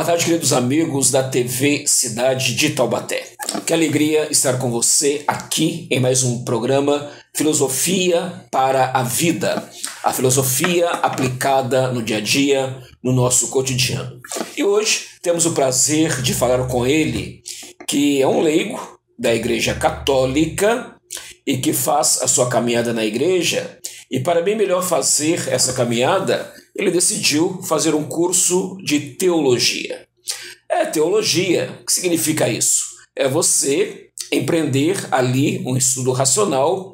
Boa tarde, queridos amigos da TV Cidade de Taubaté. Que alegria estar com você aqui em mais um programa Filosofia para a Vida. A filosofia aplicada no dia a dia, no nosso cotidiano. E hoje temos o prazer de falar com ele, que é um leigo da Igreja Católica e que faz a sua caminhada na igreja. E para bem melhor fazer essa caminhada, ele decidiu fazer um curso de teologia. Teologia, o que significa isso? É você empreender ali um estudo racional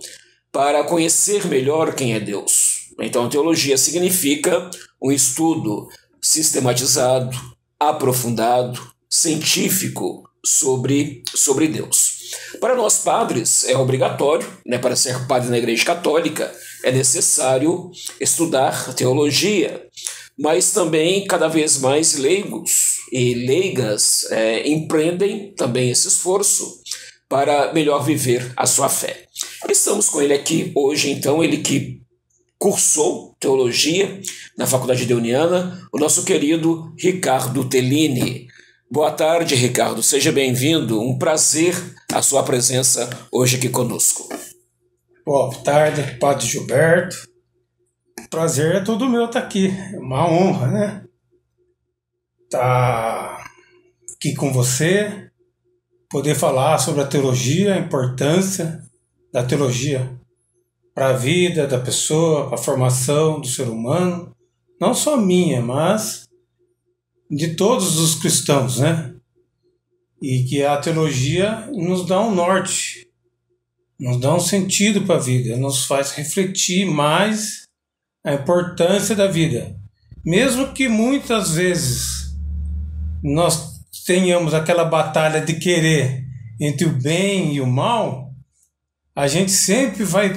para conhecer melhor quem é Deus. Então, teologia significa um estudo sistematizado, aprofundado, científico sobre Deus. Para nós padres é obrigatório, para ser padre na Igreja Católica, é necessário estudar teologia, mas também cada vez mais leigos e leigas empreendem também esse esforço para melhor viver a sua fé. Estamos com ele aqui hoje, então, ele que cursou teologia na Faculdade Deuniana, o nosso querido Ricardo Tellini. Boa tarde, Ricardo. Seja bem-vindo. Um prazer a sua presença hoje aqui conosco. Boa tarde, Padre Gilberto. Prazer é todo meu estar aqui. É uma honra, né? Estar aqui com você, poder falar sobre a teologia, a importância da teologia para a vida da pessoa, para a formação do ser humano. Não só minha, mas de todos os cristãos, né? E que a teologia nos dá um norte, nos dá um sentido para a vida, nos faz refletir mais a importância da vida. Mesmo que muitas vezes nós tenhamos aquela batalha de querer entre o bem e o mal, a gente sempre vai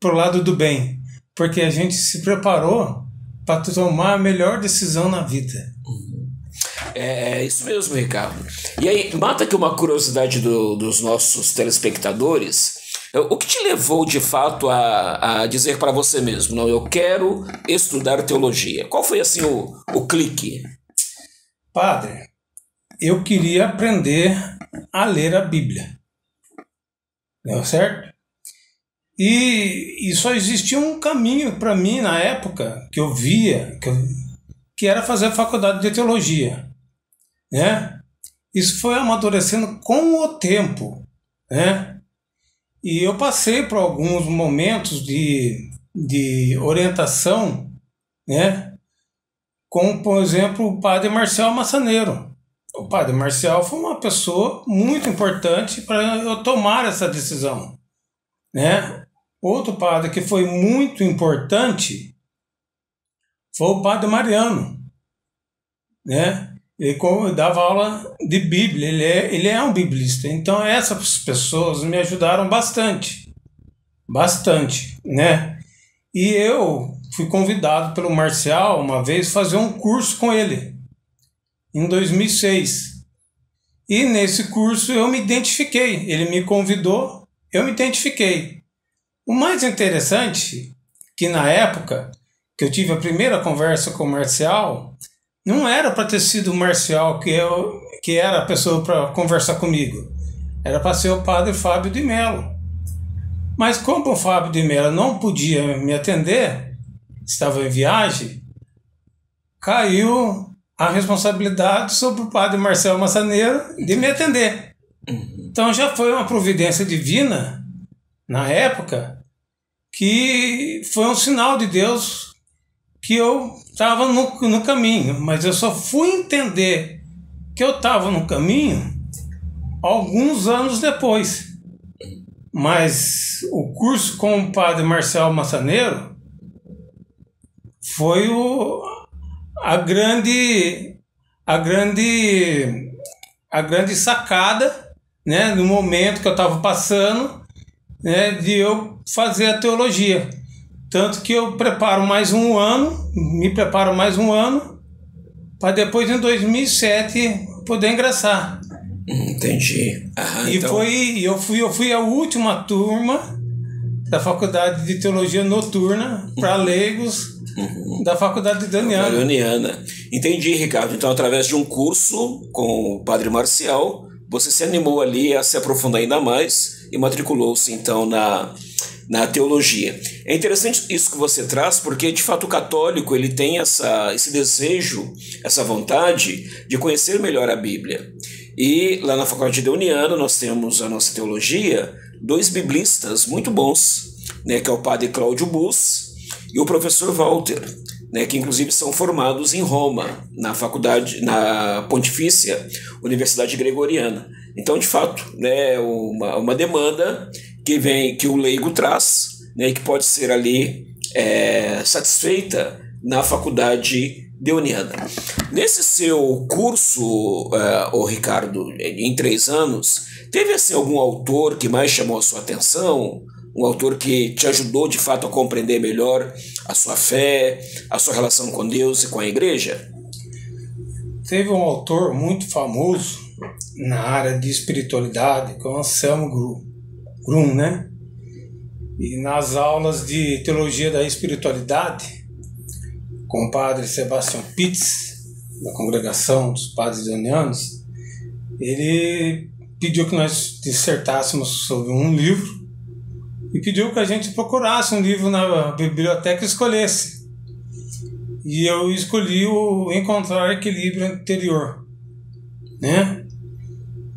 para o lado do bem, porque a gente se preparou para tomar a melhor decisão na vida. É isso mesmo, Ricardo. E aí, mata aqui uma curiosidade dos nossos telespectadores. O que te levou, de fato, a dizer para você mesmo, não, eu quero estudar teologia? Qual foi, assim, o clique? Padre, eu queria aprender a ler a Bíblia. Deu certo? E só existia um caminho para mim na época que eu via, que era fazer a faculdade de teologia, né? Isso foi amadurecendo com o tempo, né? E eu passei por alguns momentos de orientação, né? Como, por exemplo, o padre Marcial Massaneiro. O padre Marcial foi uma pessoa muito importante para eu tomar essa decisão, né? Outro padre que foi muito importante foi o padre Mariano, né? Ele dava aula de Bíblia, ele é um biblista. Então essas pessoas me ajudaram bastante, né? E eu fui convidado pelo Marcial uma vez fazer um curso com ele, em 2006. E nesse curso eu me identifiquei, ele me convidou, eu me identifiquei. O mais interessante, que na época que eu tive a primeira conversa com o Marcial, não era para ter sido o Marcial que era a pessoa para conversar comigo. Era para ser o padre Fábio de Mello. Mas como o Fábio de Mello não podia me atender, estava em viagem, caiu a responsabilidade sobre o padre Marcelo Massaneiro de me atender. Então já foi uma providência divina, na época, que foi um sinal de Deus que eu estava no caminho, mas eu só fui entender que eu estava no caminho alguns anos depois. Mas o curso com o padre Marcelo Massaneiro foi a grande sacada, né, no momento que eu estava passando, né, de eu fazer a teologia. Tanto que eu me preparo mais um ano, para depois, em 2007, poder ingressar. Entendi. E então... eu fui a última turma da Faculdade de Teologia Noturna para leigos da Faculdade Daniana. Entendi, Ricardo. Então, através de um curso com o Padre Marcial, você se animou ali a se aprofundar ainda mais e matriculou-se, então, na teologia. É interessante isso que você traz, porque, de fato, o católico ele tem esse desejo, essa vontade de conhecer melhor a Bíblia. E lá na Faculdade Deoniana nós temos a nossa teologia, 2 biblistas muito bons, né, que é o padre Cláudio Bus e o professor Walter, né, que inclusive são formados em Roma, na Pontifícia Universidade Gregoriana. Então, de fato, né, uma demanda que o leigo traz, né, e que pode ser ali satisfeita na Faculdade Deoniana. Nesse seu curso, Ricardo, em 3 anos, teve assim, algum autor que mais chamou a sua atenção? Um autor que te ajudou de fato a compreender melhor a sua fé, a sua relação com Deus e com a igreja? Teve um autor muito famoso na área de espiritualidade, que é o Anselmo Grum, né? E nas aulas de teologia da espiritualidade, com o padre Sebastião Pitts, da congregação dos padres deonianos, ele pediu que nós dissertássemos sobre um livro e pediu que a gente procurasse um livro na biblioteca e escolhesse. E eu escolhi o Encontrar Equilíbrio Interior, né?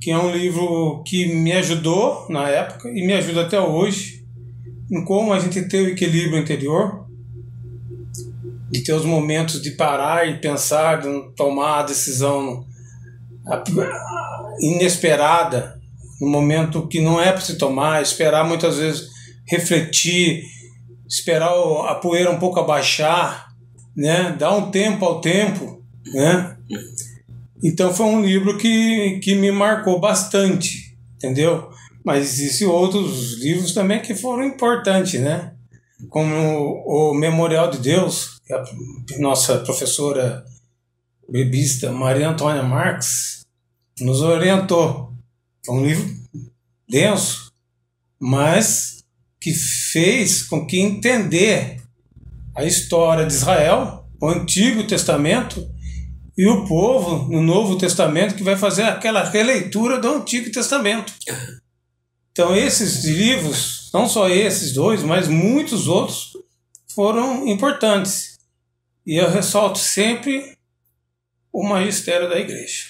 Que é um livro que me ajudou na época e me ajuda até hoje em como a gente ter o equilíbrio interior, de ter os momentos de parar e pensar, de tomar a decisão inesperada, no momento que não é para se tomar, esperar muitas vezes refletir, esperar a poeira um pouco abaixar, né? Dar um tempo ao tempo, né? Então foi um livro que me marcou bastante, entendeu? Mas existem outros livros também que foram importantes, né? Como o Memorial de Deus, que a nossa professora bibista Maria Antônia Marques nos orientou. Foi um livro denso, mas que fez com que entender a história de Israel, o Antigo Testamento, e o povo no Novo Testamento, que vai fazer aquela releitura do Antigo Testamento. Então esses livros, não só esses 2, mas muitos outros, foram importantes. E eu ressalto sempre o magistério da igreja.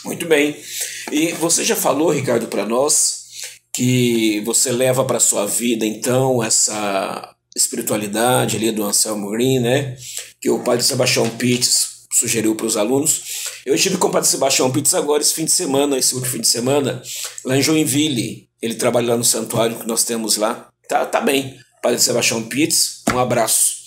Muito bem. E você já falou, Ricardo, para nós, que você leva para a sua vida, então, essa espiritualidade ali do Anselmo Green, né? Que o padre Sebastião Pitts sugeriu para os alunos. Eu estive com o padre Sebastião Pitts agora esse último fim de semana, lá em Joinville. Ele trabalha lá no santuário que nós temos lá. Tá bem, padre Sebastião Pitts, um abraço.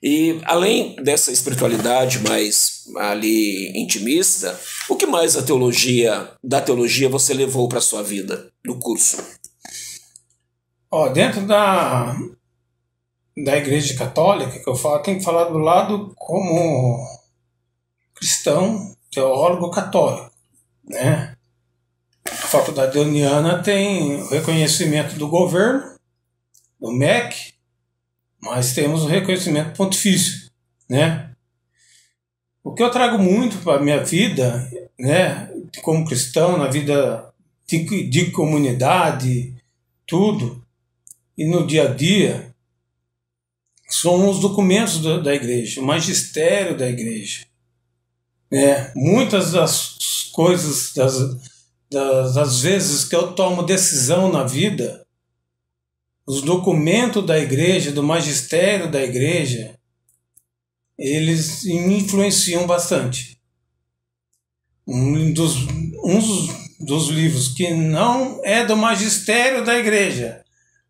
E além dessa espiritualidade mais ali intimista, o que mais da teologia você levou para a sua vida no curso? Dentro da igreja católica, que eu falo, tem que falar do lado como cristão, teólogo católico, né? A Faculdade Deoniana tem o reconhecimento do governo, do MEC, mas temos o reconhecimento pontifício, né? O que eu trago muito para a minha vida, né, como cristão, na vida de comunidade, tudo, e no dia a dia, são os documentos da igreja, o magistério da igreja. Né? Muitas das coisas, das vezes que eu tomo decisão na vida, os documentos da igreja, do magistério da igreja, eles me influenciam bastante. Um dos livros que não é do magistério da igreja,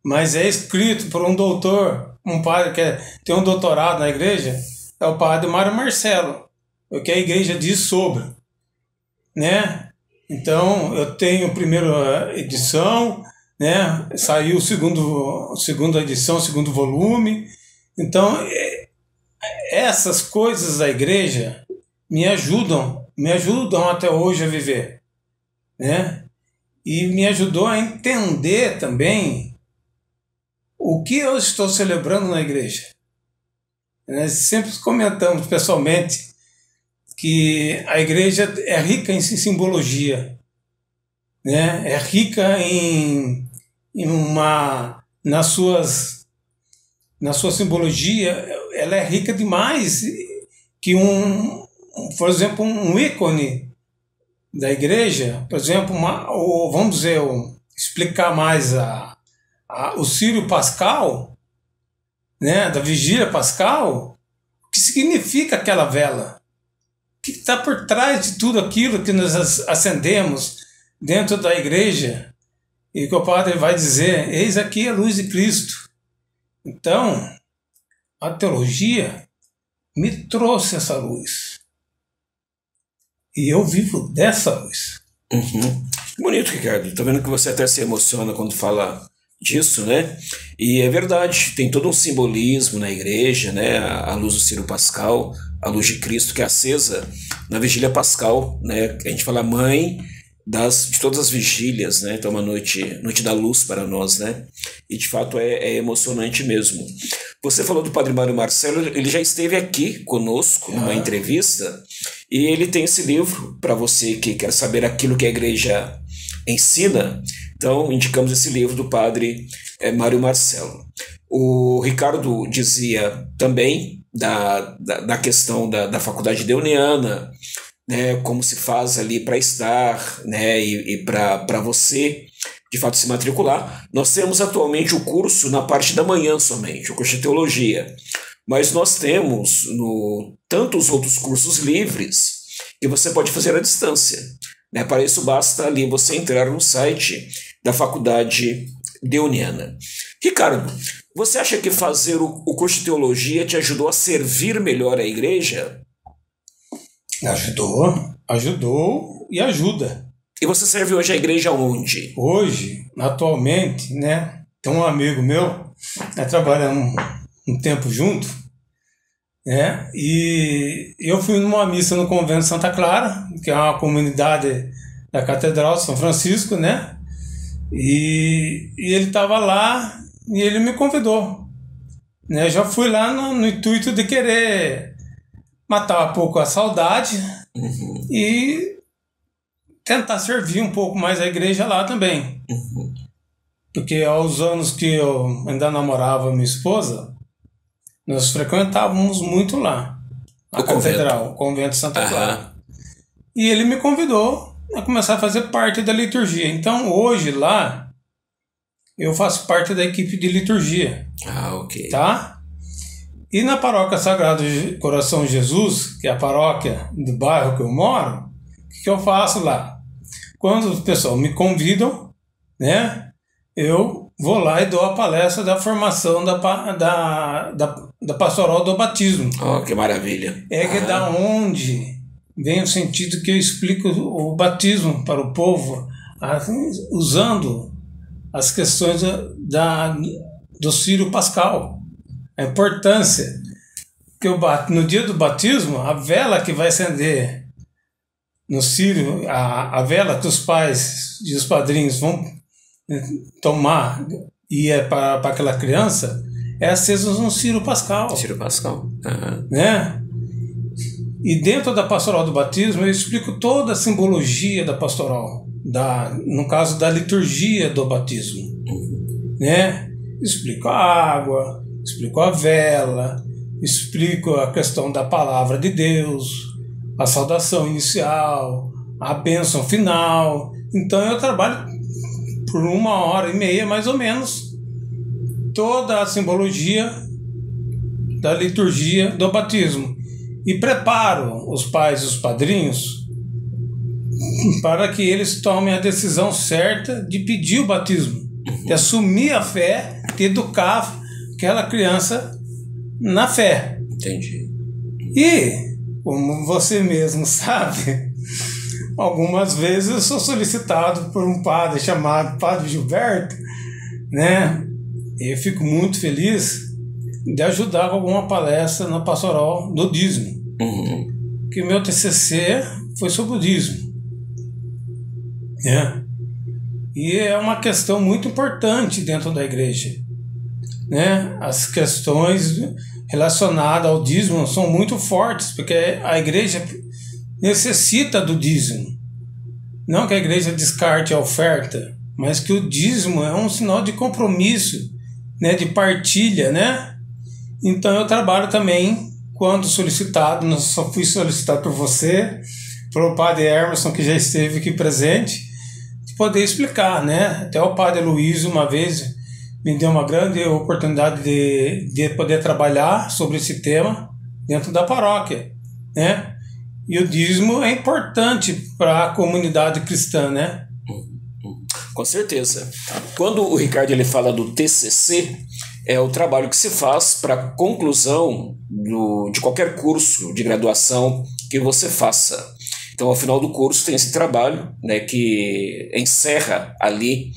mas é escrito por um doutor, um padre que tem um doutorado na igreja, é o padre Mário Marcelo, o que a igreja diz sobre, né? Então, eu tenho a primeira edição, né? Saiu segunda edição, segundo volume. Então, essas coisas da igreja me ajudam até hoje a viver, né? E me ajudou a entender também o que eu estou celebrando na igreja? Nós sempre comentamos pessoalmente que a igreja é rica em simbologia, né? É rica na sua simbologia, ela é rica demais que por exemplo, um ícone da igreja, por exemplo, vamos dizer, explicar mais o Círio Pascal, né, da vigília pascal, o que significa aquela vela? O que está por trás de tudo aquilo que nós acendemos dentro da igreja? E que o padre vai dizer, eis aqui a luz de Cristo. Então, a teologia me trouxe essa luz. E eu vivo dessa luz. Uhum. Bonito, Ricardo. Tô vendo que você até se emociona quando fala disso, né? E é verdade, tem todo um simbolismo na igreja, né? A luz do Círio Pascal, a luz de Cristo que é acesa na vigília pascal, né? A gente fala mãe de todas as vigílias, né? Então uma noite da luz para nós, né? E de fato é emocionante mesmo. Você falou do Padre Mário Marcelo, ele já esteve aqui conosco numa entrevista, e ele tem esse livro para você que quer saber aquilo que a igreja ensina. Então indicamos esse livro do Padre Mário Marcelo. O Ricardo dizia também da questão da faculdade deoniana, né, como se faz ali para estar, né, e para você de fato se matricular. Nós temos atualmente o curso na parte da manhã somente, o curso de teologia, mas nós temos tantos outros cursos livres que você pode fazer à distância, né? Para isso basta ali você entrar no site da faculdade deoniana. Ricardo, você acha que fazer o curso de teologia te ajudou a servir melhor a igreja? Ajudou e ajuda. E você serve hoje a igreja onde? Hoje, atualmente, né, tem um amigo meu, nós trabalhamos um tempo junto, né, e eu fui numa missa no convento de Santa Clara, que é uma comunidade da Catedral de São Francisco, né, e ele estava lá e ele me convidou, né, já fui lá no intuito de querer matar um pouco a saudade e tentar servir um pouco mais a igreja lá também. Porque aos anos que eu ainda namorava minha esposa, nós frequentávamos muito lá, a catedral, o convento de Santa Clara. E ele me convidou a começar a fazer parte da liturgia. Então hoje lá eu faço parte da equipe de liturgia. Ok. Tá? E na paróquia Sagrado Coração de Jesus, que é a paróquia do bairro que eu moro, o que eu faço lá? Quando os pessoal me convidam, né, eu vou lá e dou a palestra da formação da pastoral do batismo. Oh, que maravilha. É que da onde vem o sentido que eu explico o batismo para o povo, usando as questões do Círio Pascal. A importância que no dia do batismo, a vela que vai acender no círio, a vela que os pais e os padrinhos vão tomar e é para aquela criança, é acesa no Círio Pascal. Círio Pascal. Né? E dentro da pastoral do batismo eu explico toda a simbologia da pastoral, no caso da liturgia do batismo. Né? Explico a água, explico a vela, explico a questão da palavra de Deus, a saudação inicial, a bênção final. Então eu trabalho por 1h30 mais ou menos toda a simbologia da liturgia do batismo e preparo os pais e os padrinhos para que eles tomem a decisão certa de pedir o batismo, de assumir a fé, de educar aquela criança na fé. Entendi. E, como você mesmo sabe, algumas vezes eu sou solicitado por um padre chamado Padre Gilberto, né? E eu fico muito feliz de ajudar com alguma palestra na pastoral do dízimo. Que meu TCC foi sobre o dízimo. E é uma questão muito importante dentro da igreja. né, as questões relacionadas ao dízimo são muito fortes, porque a igreja necessita do dízimo. Não que a igreja descarte a oferta, mas que o dízimo é um sinal de compromisso, né, de partilha, né? Então eu trabalho também, quando solicitado, não só fui solicitado por você, pelo padre Emerson, que já esteve aqui presente, de poder explicar, né? Até o padre Luiz, uma vez, me deu uma grande oportunidade de poder trabalhar sobre esse tema dentro da paróquia, né? E o dízimo é importante para a comunidade cristã, né? Com certeza. Quando o Ricardo ele fala do TCC, é o trabalho que se faz para a conclusão de qualquer curso de graduação que você faça. Então, ao final do curso, tem esse trabalho, né, que encerra ali,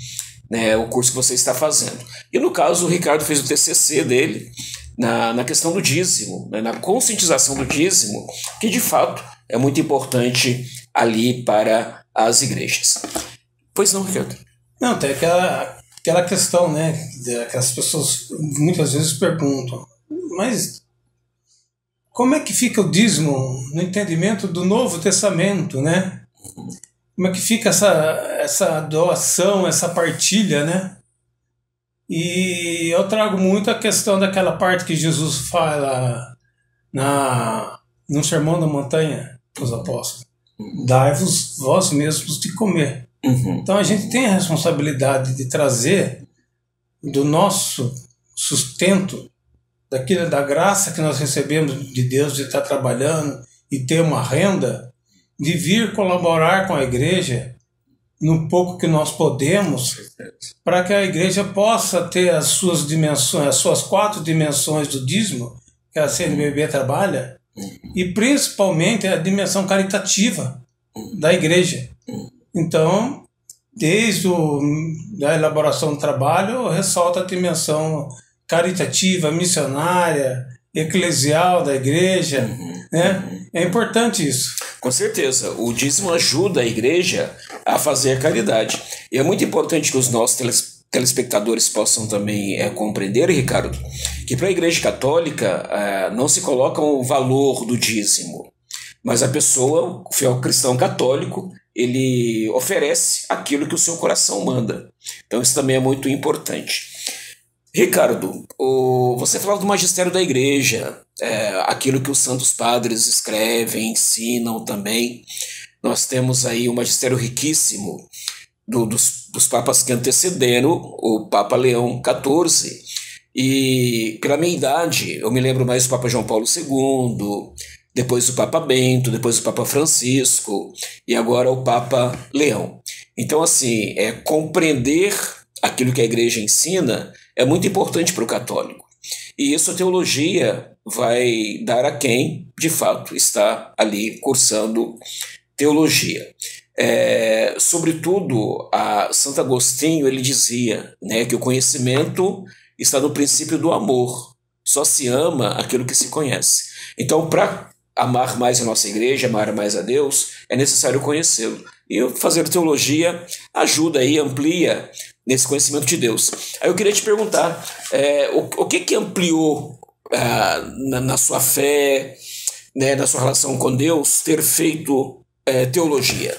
né, o curso que você está fazendo. E no caso, o Ricardo fez o TCC dele na questão do dízimo, né, na conscientização do dízimo, que de fato é muito importante ali para as igrejas. Pois não, Ricardo? Não, tem aquela questão, né, que as pessoas muitas vezes perguntam, mas como é que fica o dízimo no entendimento do Novo Testamento, né? Como é que fica essa doação, essa partilha, né? E eu trago muito a questão daquela parte que Jesus fala no Sermão da Montanha para os apóstolos: dai-vos vós mesmos de comer. Então a gente tem a responsabilidade de trazer do nosso sustento, da graça que nós recebemos de Deus de estar trabalhando e ter uma renda, de vir colaborar com a igreja no pouco que nós podemos, para que a igreja possa ter as suas dimensões, as suas 4 dimensões do dízimo que a CNBB trabalha, e principalmente a dimensão caritativa da igreja. Então, desde a elaboração do trabalho, ressalta a dimensão caritativa, missionária, eclesial da igreja, né? É importante isso. Com certeza, o dízimo ajuda a igreja a fazer caridade. E é muito importante que os nossos telespectadores possam também compreender, Ricardo, que para a igreja católica não se coloca o valor do dízimo, mas a pessoa, o fiel cristão católico, ele oferece aquilo que o seu coração manda. Então isso também é muito importante. Ricardo, você falava do magistério da igreja, aquilo que os santos padres escrevem, ensinam também. Nós temos aí um magistério riquíssimo dos papas que antecederam o Papa Leão XIV. E pela minha idade, eu me lembro mais do Papa João Paulo II, depois o Papa Bento, depois o Papa Francisco e agora o Papa Leão. Então, assim, compreender aquilo que a igreja ensina é muito importante para o católico. E isso a teologia vai dar a quem, de fato, está ali cursando teologia. Sobretudo, a Santo Agostinho ele dizia, né, que o conhecimento está no princípio do amor. Só se ama aquilo que se conhece. Então, para amar mais a nossa igreja, amar mais a Deus, é necessário conhecê-lo. E fazer teologia ajuda aí, amplia nesse conhecimento de Deus. Aí eu queria te perguntar, o que ampliou na sua fé, né, na sua relação com Deus, ter feito teologia?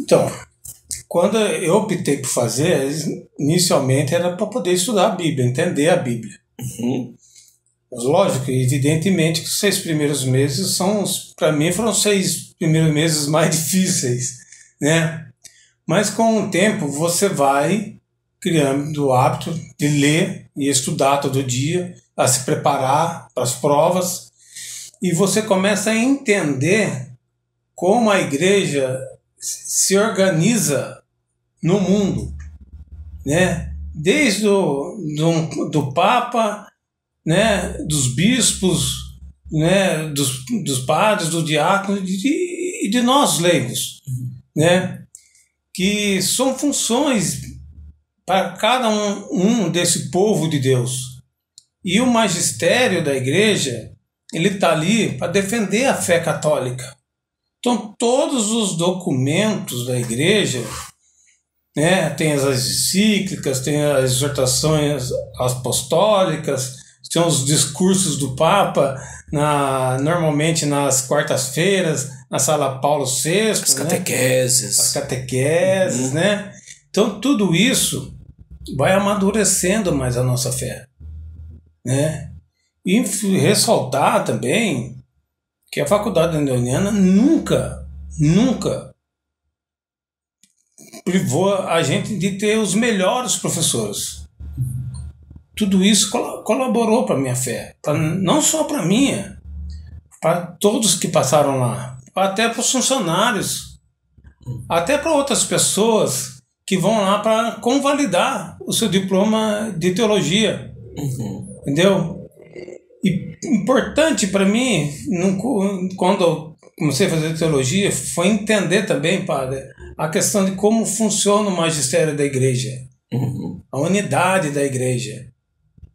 Então, quando eu optei por fazer, inicialmente era para poder estudar a Bíblia, entender a Bíblia. Mas lógico, evidentemente que os 6 primeiros meses para mim foram os 6 primeiros meses mais difíceis, né? Mas com o tempo você vai criando o hábito de ler e estudar todo dia, a se preparar para as provas, e você começa a entender como a igreja se organiza no mundo, né? Desde do Papa, né, dos bispos, né, dos padres, do diácono e de nós leigos, né, que são funções para cada um desse povo de Deus. E o magistério da igreja, ele está ali para defender a fé católica. Então, todos os documentos da igreja, né? Tem as encíclicas, tem as exortações apostólicas, tem os discursos do Papa, normalmente nas quartas-feiras, na sala Paulo VI. As catequeses. Né? As catequeses, né? Então, tudo isso vai amadurecendo mais a nossa fé, né? E ressaltar também que a Faculdade Leoniana nunca privou a gente de ter os melhores professores. Tudo isso colaborou para a minha fé, não só para a minha, para todos que passaram lá, até para os funcionários, até para outras pessoas que vão lá para convalidar o seu diploma de teologia. Entendeu? E importante para mim, quando eu comecei a fazer teologia, foi entender também, padre, a questão de como funciona o magistério da igreja, a unidade da igreja.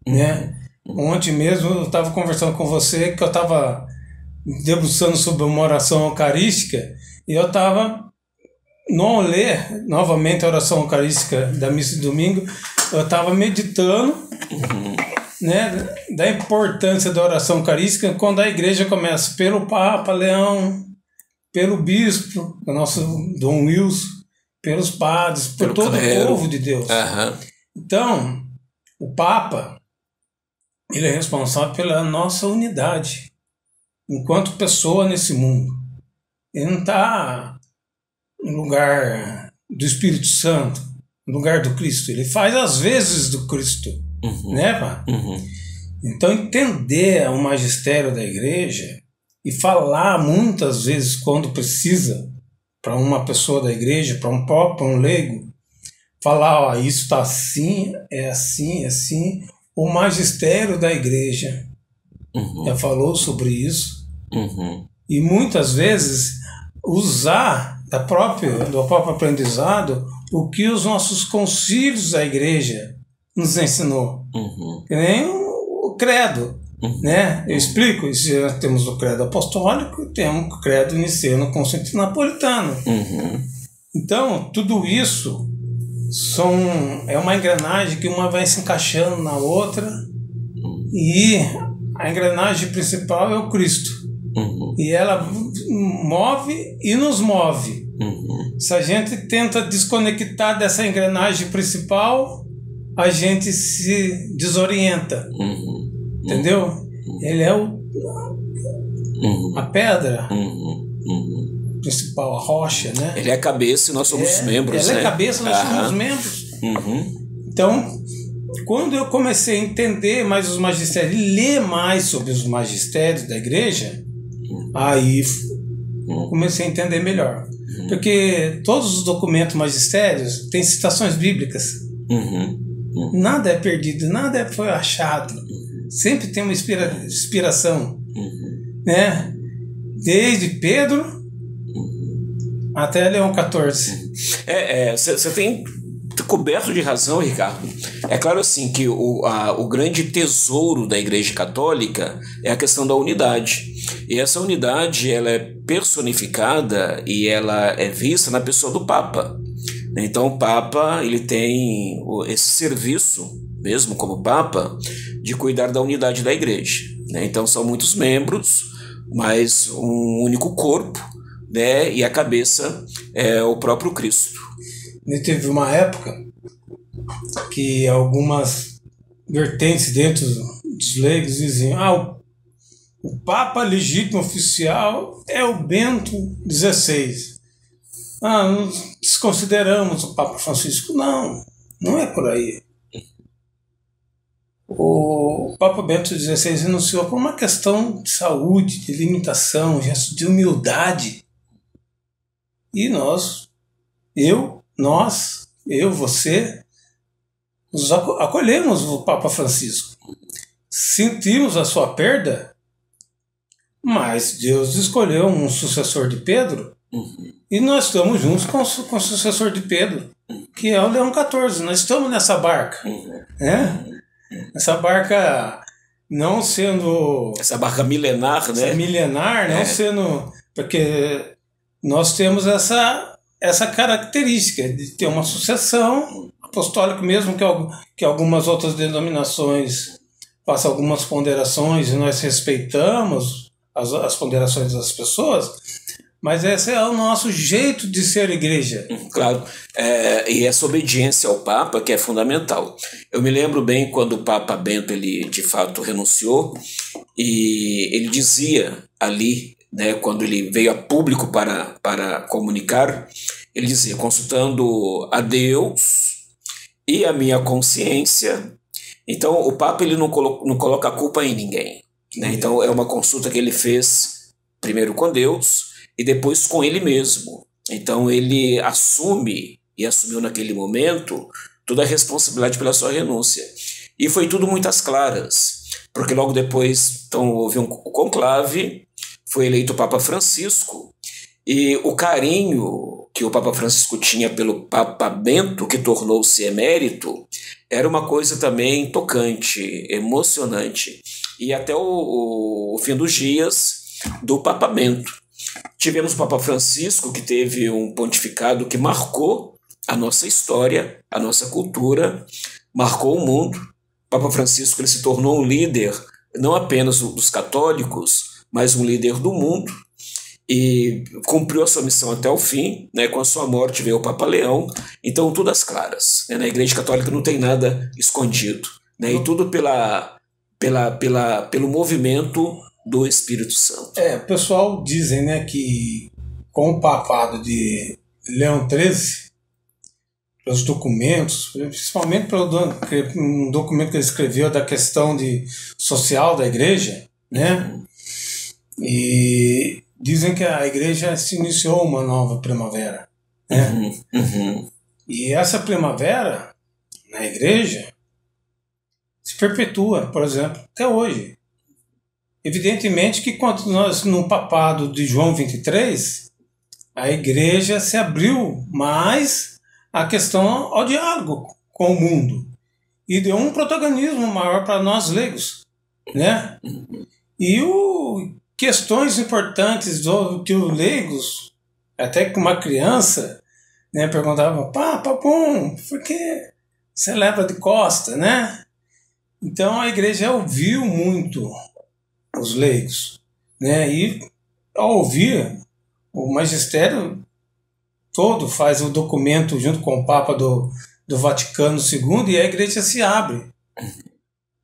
Né? Ontem mesmo eu estava conversando com você que eu estava debruçando sobre uma oração eucarística e eu estava, não ler novamente a oração eucarística da missa de domingo, eu estava meditando, né, da importância da oração eucarística quando a igreja começa pelo Papa Leão, pelo bispo, o nosso Dom Wilson, pelos padres, por todo o povo de Deus. Então, o Papa, ele é responsável pela nossa unidade enquanto pessoa nesse mundo. Ele não está no lugar do Espírito Santo, no lugar do Cristo. Ele faz as vezes do Cristo. Né, pá? Então, entender o magistério da igreja e falar muitas vezes quando precisa para uma pessoa da igreja, para um leigo, falar, ó, isso está assim, é assim, é assim. O magistério da igreja já falou sobre isso. E muitas vezes usar do próprio aprendizado o que os nossos concílios da igreja nos ensinou. Que nem o credo. Né? Eu explico, nós temos o credo apostólico e temos o credo niceno-constantinopolitano. Então, tudo isso é uma engrenagem que uma vai se encaixando na outra e a engrenagem principal é o Cristo. E ela move e nos move. Se a gente tenta desconectar dessa engrenagem principal, a gente se desorienta. Entendeu? Ele é a pedra principal, a rocha, né? Ele é a cabeça e nós somos os membros. Ele é a cabeça e nós somos os membros. Então, quando eu comecei a entender mais os magistérios e ler mais sobre os magistérios da igreja, aí comecei a entender melhor. Porque todos os documentos magistérios têm citações bíblicas. Nada é perdido, nada foi achado. Sempre tem uma inspiração. Né? Desde Pedro até Leão XIV. Você tem coberto de razão, Ricardo. É claro assim que o grande tesouro da Igreja Católica é a questão da unidade. E essa unidade ela é personificada e ela é vista na pessoa do Papa. Então o Papa ele tem esse serviço, mesmo como Papa, de cuidar da unidade da Igreja. Né? Então são muitos membros, mas um único corpo, né? E a cabeça é o próprio Cristo. E teve uma época que algumas vertentes dentro dos leigos diziam: o Papa legítimo oficial é o Bento XVI. Nós desconsideramos o Papa Francisco. Não é por aí. O Papa Bento XVI renunciou por uma questão de saúde, de limitação, gesto de humildade. E você, nos acolhemos o Papa Francisco. Sentimos a sua perda, mas Deus escolheu um sucessor de Pedro e nós estamos juntos com o sucessor de Pedro, que é o Leão XIV. Nós estamos nessa barca. Né? Essa barca não sendo... Essa barca milenar, né? Milenar, não sendo... Porque nós temos essa essa característica de ter uma sucessão apostólica, mesmo que algumas outras denominações façam algumas ponderações e nós respeitamos as ponderações das pessoas, mas esse é o nosso jeito de ser igreja. Claro, e essa obediência ao Papa que é fundamental. Eu me lembro bem quando o Papa Bento, ele de fato renunciou, e ele dizia ali, né, quando ele veio a público para comunicar, ele dizia, consultando a Deus e a minha consciência. Então o Papa ele não coloca a culpa em ninguém, né? Então é uma consulta que ele fez primeiro com Deus e depois com ele mesmo. Então ele assumiu naquele momento toda a responsabilidade pela sua renúncia. E foi tudo muito às claras, porque logo depois então, houve um conclave, foi eleito o Papa Francisco, e o carinho que o Papa Francisco tinha pelo Papa Bento, que tornou-se emérito, era uma coisa também tocante, emocionante. E até o fim dos dias do Papa Bento. Tivemos o Papa Francisco, que teve um pontificado que marcou a nossa história, a nossa cultura, marcou o mundo. O Papa Francisco ele se tornou um líder, não apenas dos católicos, mas um líder do mundo, e cumpriu a sua missão até o fim, né? Com a sua morte veio o Papa Leão. Então tudo às claras, né? Na Igreja Católica não tem nada escondido, né? E tudo pelo movimento do Espírito Santo. O pessoal dizem, né, que com o papado de Leão XIII, pelos documentos, principalmente pelo um documento que ele escreveu da questão social da igreja, né? E dizem que a igreja se iniciou uma nova primavera, né? E essa primavera na igreja se perpetua, por exemplo, até hoje. Evidentemente que quando nós, no papado de João 23, a igreja se abriu mais à questão ao diálogo com o mundo e deu um protagonismo maior para nós leigos, né? E questões importantes que os leigos, até que uma criança, né, perguntava, papum, por que você leva de costa, né? Então a igreja ouviu muito os leigos, né? E ao ouvir, o magistério todo faz o documento junto com o Papa do Vaticano II, e a igreja se abre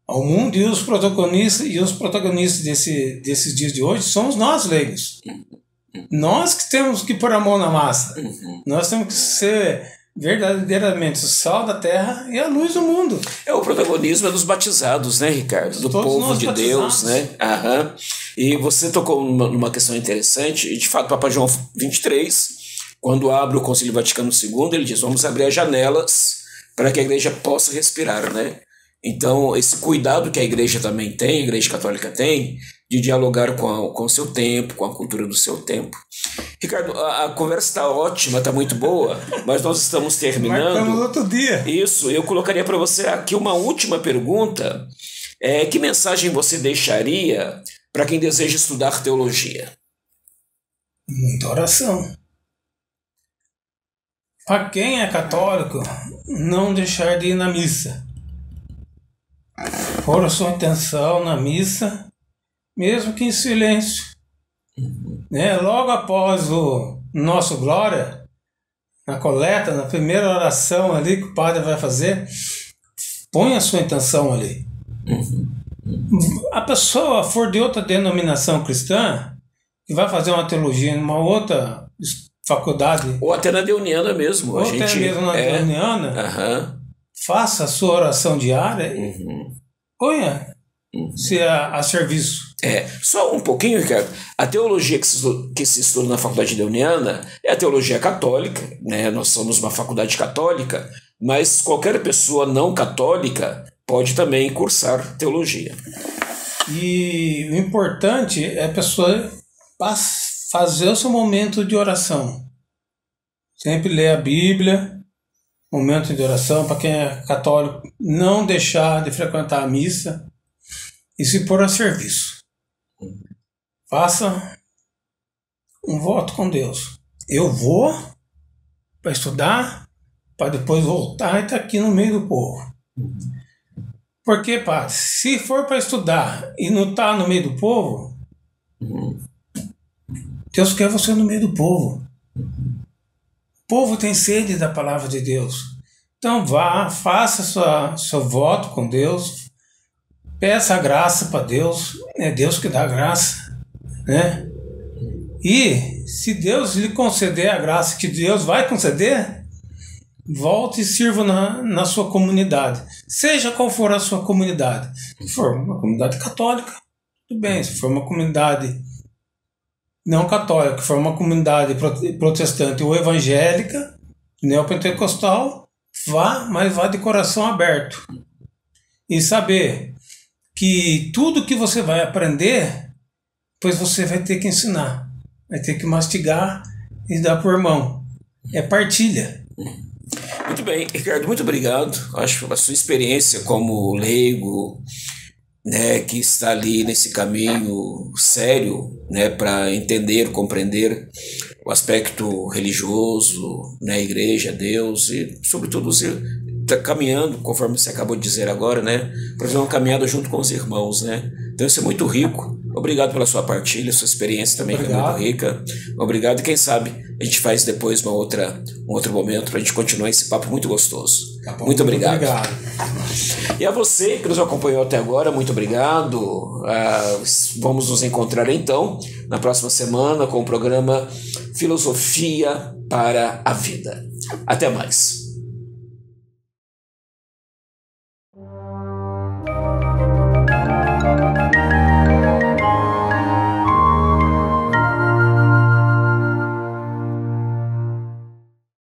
ao mundo, e os protagonistas desses dias de hoje somos nós leigos. Nós que temos que pôr a mão na massa. Nós temos que ser verdadeiramente o sal da terra e a luz do mundo. O protagonismo é dos batizados, né, Ricardo? Do Todos povo de batizados. Deus, né? E você tocou numa questão interessante, e de fato, Papa João 23, quando abre o Concílio Vaticano II, ele diz, vamos abrir as janelas para que a igreja possa respirar, né? Então, esse cuidado que a igreja também tem, a Igreja Católica tem, de dialogar com o seu tempo, com a cultura do seu tempo. Ricardo, a conversa está ótima, está muito boa, mas nós estamos terminando. Marcamos outro dia. Isso, eu colocaria para você aqui uma última pergunta. Que mensagem você deixaria para quem deseja estudar teologia? Muita oração. Para quem é católico, não deixar de ir na missa. Pôr a sua atenção na missa, mesmo que em silêncio. Né? Logo após o nosso Glória, na coleta, na primeira oração ali que o padre vai fazer, põe a sua intenção ali. A pessoa for de outra denominação cristã, que vai fazer uma teologia em uma outra faculdade, ou até na Deuniana mesmo. Ou até mesmo na Deuniana, faça a sua oração diária e ponha-se a serviço. Só um pouquinho, Ricardo. A teologia que se estuda na faculdade Deuniana é a teologia católica, né? Nós somos uma faculdade católica, mas qualquer pessoa não católica pode também cursar teologia. E o importante é a pessoa fazer o seu momento de oração. Sempre ler a Bíblia, momento de oração. Para quem é católico, não deixar de frequentar a missa e se pôr a serviço. Faça um voto com Deus. Eu vou para estudar, para depois voltar e estar aqui no meio do povo. Porque, padre, se for para estudar e não tá no meio do povo, Deus quer você no meio do povo. O povo tem sede da palavra de Deus. Então vá, faça seu voto com Deus, peça a graça para Deus, é Deus que dá a graça, né? E se Deus lhe conceder a graça que Deus vai conceder, volte e sirva na sua comunidade. Seja qual for a sua comunidade. Se for uma comunidade católica, tudo bem. Se for uma comunidade não católica, se for uma comunidade protestante ou evangélica, neopentecostal, vá, mas vá de coração aberto. E saber que tudo que você vai aprender, pois você vai ter que ensinar. Vai ter que mastigar e dar por mão. É partilha. Muito bem, Ricardo, muito obrigado. Acho que a sua experiência como leigo, né, que está ali nesse caminho sério, né, para entender, compreender o aspecto religioso, né, a igreja, Deus e, sobretudo, você está caminhando, conforme você acabou de dizer agora, né, para fazer uma caminhada junto com os irmãos, né. Então isso é muito rico. Obrigado pela sua partilha, sua experiência também, que é muito rica. Obrigado, e quem sabe a gente faz depois um outro momento para a gente continuar esse papo muito gostoso. Tá bom, muito obrigado. E a você que nos acompanhou até agora, muito obrigado. Vamos nos encontrar então na próxima semana com o programa Filosofia para a Vida. Até mais.